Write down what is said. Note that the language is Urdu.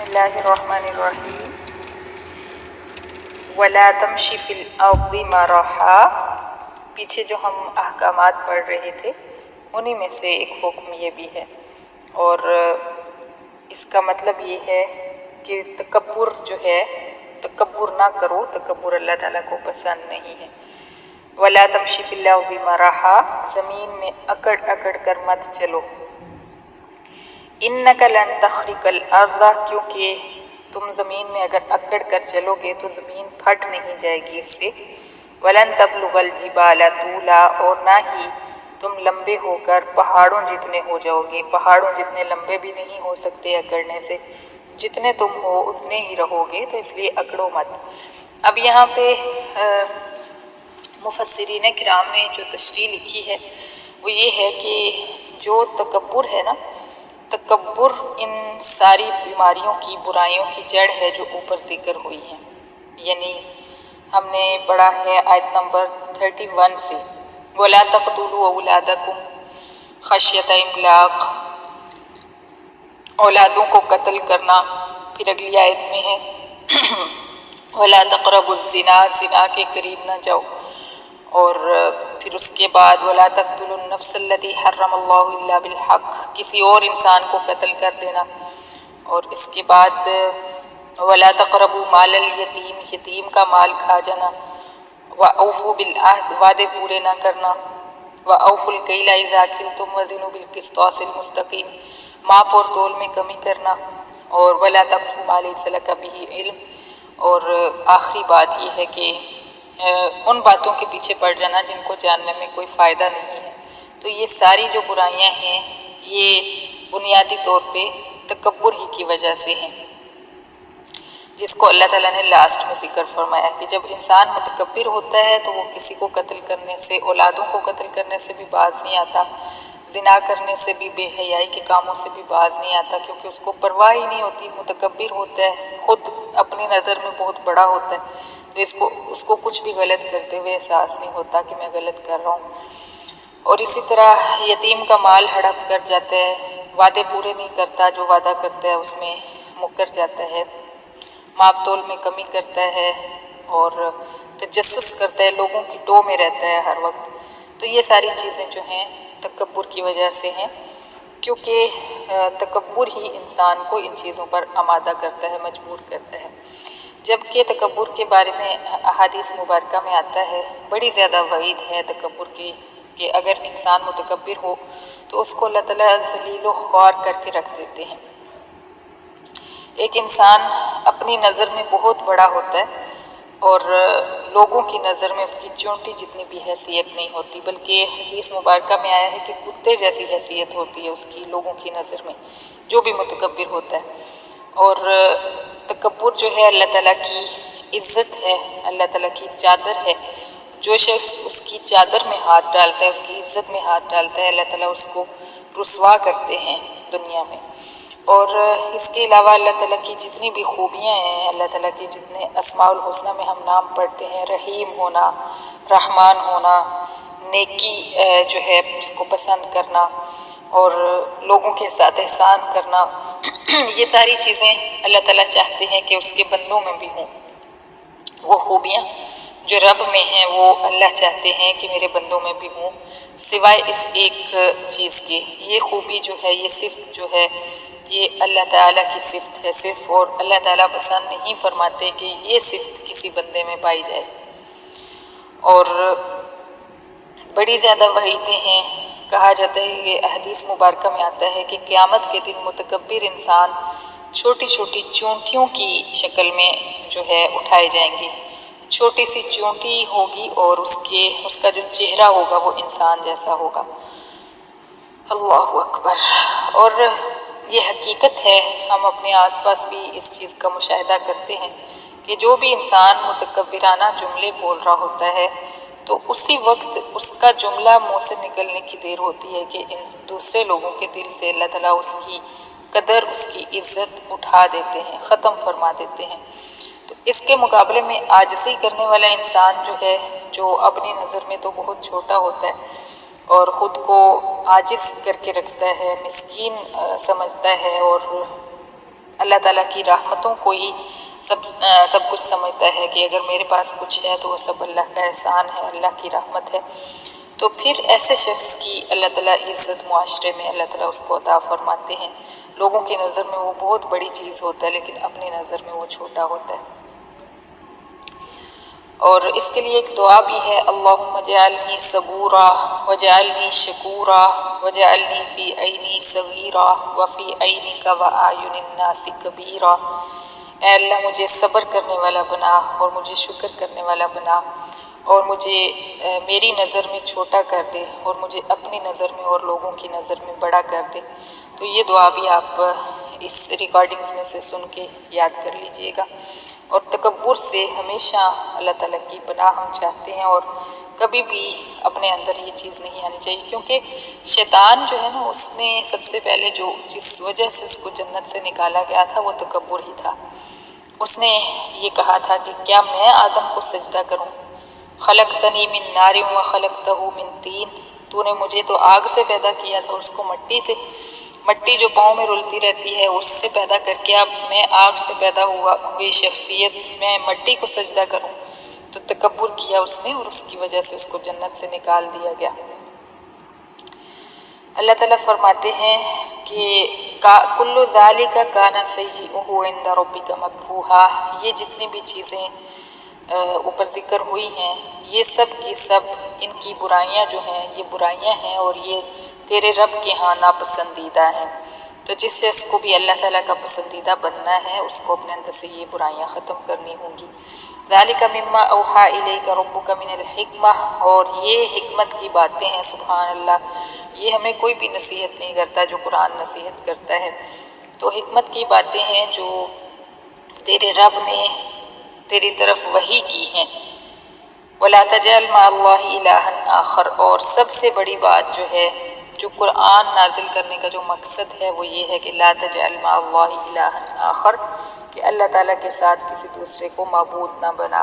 اللہ الرحمن الرحیم ولا تمشی فی الارض مرحا، پیچھے جو ہم احکامات پڑھ رہے تھے انہی میں سے ایک حکم یہ بھی ہے، اور اس کا مطلب یہ ہے کہ تکبر جو ہے، تکبر نہ کرو، تکبر اللہ تعالیٰ کو پسند نہیں ہے۔ ولا تمشی فی الارض مرحا، زمین میں اکڑ اکڑ کر مت چلو۔ انک لن تخرق الارض، کیونکہ تم زمین میں اگر اکڑ کر چلو گے تو زمین پھٹ نہیں جائے گی اس سے۔ ولن تبلغ الجبال طولا، اور نہ ہی تم لمبے ہو کر پہاڑوں جتنے ہو جاؤ گے، پہاڑوں جتنے لمبے بھی نہیں ہو سکتے اکڑنے سے، جتنے تم ہو اتنے ہی رہو گے، تو اس لیے اکڑو مت۔ اب یہاں پہ مفسرین کرام نے جو تشریح لکھی ہے وہ یہ ہے کہ جو تکبر ہے نا، تکبر ان ساری بیماریوں کی، برائیوں کی جڑ ہے جو اوپر ذکر ہوئی ہیں۔ یعنی ہم نے پڑھا ہے آیت نمبر 31 سے وَلَا تَقْتُلُوا أَوْلَادَكُمْ خَشْيَةَ إِمْلَاقٍ، اولادوں کو قتل کرنا۔ پھر اگلی آیت میں ہے وَلَا تَقْرَبُوا الزِّنَا، زنا کے قریب نہ جاؤ، اور پھر اس کے بعد وَلَا تَقْتُلُوا النَّفْسَ الَّتِي حَرَّمَ اللَّهُ إِلَّا بِالْحَقِّ، کسی اور انسان کو قتل کر دینا، اور اس کے بعد وَلَا تَقْرَبُوا مَالَ الْيَتِيمِ، یتیم کا مال کھا جانا۔ وَأَوْفُوا بِالْعَهْدِ، وعدے پورے نہ کرنا۔ وَأَوْفُوا الْكَيْلَ إِذَا كِلْتُمْ وَزِنُوا بِالْقِسْطَاسِ الْمُسْتَقِيمِ، ماپ اور تول میں کمی کرنا۔ اور وَلَا تَقْفُ مَا لَيْسَ لَكَ بِهِ عِلْمٌ، اور آخری بات یہ ہے کہ ان باتوں کے پیچھے پڑ جانا جن کو جاننے میں کوئی فائدہ نہیں ہے۔ تو یہ ساری جو برائیاں ہیں یہ بنیادی طور پہ تکبر ہی کی وجہ سے ہیں، جس کو اللہ تعالیٰ نے لاسٹ میں ذکر فرمایا کہ جب انسان متکبر ہوتا ہے تو وہ کسی کو قتل کرنے سے، اولادوں کو قتل کرنے سے بھی باز نہیں آتا، زنا کرنے سے بھی، بے حیائی کے کاموں سے بھی باز نہیں آتا، کیونکہ اس کو پرواہ ہی نہیں ہوتی، متکبر ہوتا ہے، خود اپنی نظر میں بہت بڑا ہوتا ہے، تو اس کو کچھ بھی غلط کرتے ہوئے احساس نہیں ہوتا کہ میں غلط کر رہا ہوں۔ اور اسی طرح یتیم کا مال ہڑپ کر جاتا ہے، وعدے پورے نہیں کرتا، جو وعدہ کرتا ہے اس میں مکر جاتا ہے، ماپ تول میں کمی کرتا ہے، اور تجسس کرتا ہے، لوگوں کی ٹو میں رہتا ہے ہر وقت۔ تو یہ ساری چیزیں جو ہیں تکبر کی وجہ سے ہیں، کیونکہ تکبر ہی انسان کو ان چیزوں پر آمادہ کرتا ہے، مجبور کرتا ہے۔ جبکہ تکبر کے بارے میں احادیث مبارکہ میں آتا ہے، بڑی زیادہ وعید ہے تکبر کی، کہ اگر انسان متکبر ہو تو اس کو اللہ تعالیٰ ذلیل و خوار کر کے رکھ دیتے ہیں۔ ایک انسان اپنی نظر میں بہت بڑا ہوتا ہے اور لوگوں کی نظر میں اس کی چونٹی جتنی بھی حیثیت نہیں ہوتی، بلکہ حدیث مبارکہ میں آیا ہے کہ کتے جیسی حیثیت ہوتی ہے اس کی لوگوں کی نظر میں، جو بھی متکبر ہوتا ہے۔ اور تکبر جو ہے اللہ تعالیٰ کی عزت ہے، اللہ تعالیٰ کی چادر ہے، جو شخص اس کی چادر میں ہاتھ ڈالتا ہے، اس کی عزت میں ہاتھ ڈالتا ہے، اللہ تعالیٰ اس کو رسوا کرتے ہیں دنیا میں۔ اور اس کے علاوہ اللہ تعالیٰ کی جتنی بھی خوبیاں ہیں، اللہ تعالیٰ کے جتنے اسماء الحسنہ میں ہم نام پڑھتے ہیں، رحیم ہونا، رحمان ہونا، نیکی جو ہے اس کو پسند کرنا، اور لوگوں کے ساتھ احسان کرنا، یہ ساری چیزیں اللہ تعالیٰ چاہتے ہیں کہ اس کے بندوں میں بھی ہوں۔ وہ خوبیاں جو رب میں ہیں وہ اللہ چاہتے ہیں کہ میرے بندوں میں بھی ہوں، سوائے اس ایک چیز کے۔ یہ خوبی جو ہے، یہ صفت جو ہے، یہ اللہ تعالیٰ کی صفت ہے صرف، اور اللہ تعالیٰ پسند نہیں فرماتے کہ یہ صفت کسی بندے میں پائی جائے۔ اور بڑی زیادہ وعیدیں ہیں، کہا جاتا ہے، یہ احادیث مبارکہ میں آتا ہے کہ قیامت کے دن متکبر انسان چھوٹی چھوٹی چونٹیوں کی شکل میں جو ہے اٹھائے جائیں گے، چھوٹی سی چونٹی ہوگی اور اس کا جو چہرہ ہوگا وہ انسان جیسا ہوگا۔ اللہ اکبر۔ اور یہ حقیقت ہے، ہم اپنے آس پاس بھی اس چیز کا مشاہدہ کرتے ہیں کہ جو بھی انسان متکبرانہ جملے بول رہا ہوتا ہے تو اسی وقت اس کا جملہ منہ سے نکلنے کی دیر ہوتی ہے کہ دوسرے لوگوں کے دل سے اللہ تعالیٰ اس کی قدر، اس کی عزت اٹھا دیتے ہیں، ختم فرما دیتے ہیں۔ تو اس کے مقابلے میں عاجزی کرنے والا انسان جو ہے، جو اپنی نظر میں تو بہت چھوٹا ہوتا ہے اور خود کو عاجز کر کے رکھتا ہے، مسکین سمجھتا ہے، اور اللہ تعالیٰ کی رحمتوں کو ہی سب کچھ سمجھتا ہے کہ اگر میرے پاس کچھ ہے تو وہ سب اللہ کا احسان ہے، اللہ کی رحمت ہے، تو پھر ایسے شخص کی اللہ تعالیٰ عزت معاشرے میں اللہ تعالیٰ اس کو عطا فرماتے ہیں۔ لوگوں کی نظر میں وہ بہت بڑی چیز ہوتا ہے لیکن اپنی نظر میں وہ چھوٹا ہوتا ہے۔ اور اس کے لیے ایک دعا بھی ہے، اللہم اجعلنی صبورا وجعلنی شکورا وجعلنی فی عینی صغیرا وفی عینک وأعین الناس کبیرا۔ اے اللہ مجھے صبر کرنے والا بنا اور مجھے شکر کرنے والا بنا اور مجھے میری نظر میں چھوٹا کر دے اور مجھے اپنی نظر میں اور لوگوں کی نظر میں بڑا کر دے۔ تو یہ دعا بھی آپ اس ریکارڈنگز میں سے سن کے یاد کر لیجئے گا۔ اور تکبر سے ہمیشہ اللہ تعالیٰ کی پناہ ہم چاہتے ہیں، اور کبھی بھی اپنے اندر یہ چیز نہیں آنی چاہیے، کیونکہ شیطان جو ہے نا، اس نے سب سے پہلے جس وجہ سے اس کو جنت سے نکالا گیا تھا وہ تکبر ہی تھا۔ اس نے یہ کہا تھا کہ کیا میں آدم کو سجدہ کروں، خلقتنی من نار وخلقتہ من طین، تو نے مجھے تو آگ سے پیدا کیا تھا، اس کو مٹی جو پاؤں میں رلتی رہتی ہے اس سے پیدا کر کے، اب میں آگ سے پیدا ہوئی شخصیت میں مٹی کو سجدہ کروں؟ تو تکبر کیا اس نے اور اس کی وجہ سے اس کو جنت سے نکال دیا گیا۔ اللہ تعالیٰ فرماتے ہیں کہ کل ذالک کان سیئہ عند ربک مکروہا، یہ جتنی بھی چیزیں اوپر ذکر ہوئی ہیں یہ سب کی سب ان کی برائیاں جو ہیں یہ برائیاں ہیں اور یہ تیرے رب کے ہاں ناپسندیدہ ہیں۔ تو جس شخص کو بھی اللہ تعالیٰ کا پسندیدہ بننا ہے اس کو اپنے اندر سے یہ برائیاں ختم کرنی ہوں گی۔ ذالک مما اوحی الیک ربک من الحکمہ، اور یہ حکمت کی باتیں ہیں، سبحان اللہ، یہ ہمیں کوئی بھی نصیحت نہیں کرتا جو قرآن نصیحت کرتا ہے، تو حکمت کی باتیں ہیں جو تیرے رب نے تیری طرف وحی کی ہیں۔ وَلَا تَجْعَلْ مَعَ اللَّهِ إِلَٰهًا آخر، اور سب سے بڑی بات جو ہے جو قرآن نازل کرنے کا جو مقصد ہے وہ یہ ہے کہ لا تجعل مع اللہ الہ آخر، کہ اللہ تعالیٰ کے ساتھ کسی دوسرے کو معبود نہ بنا۔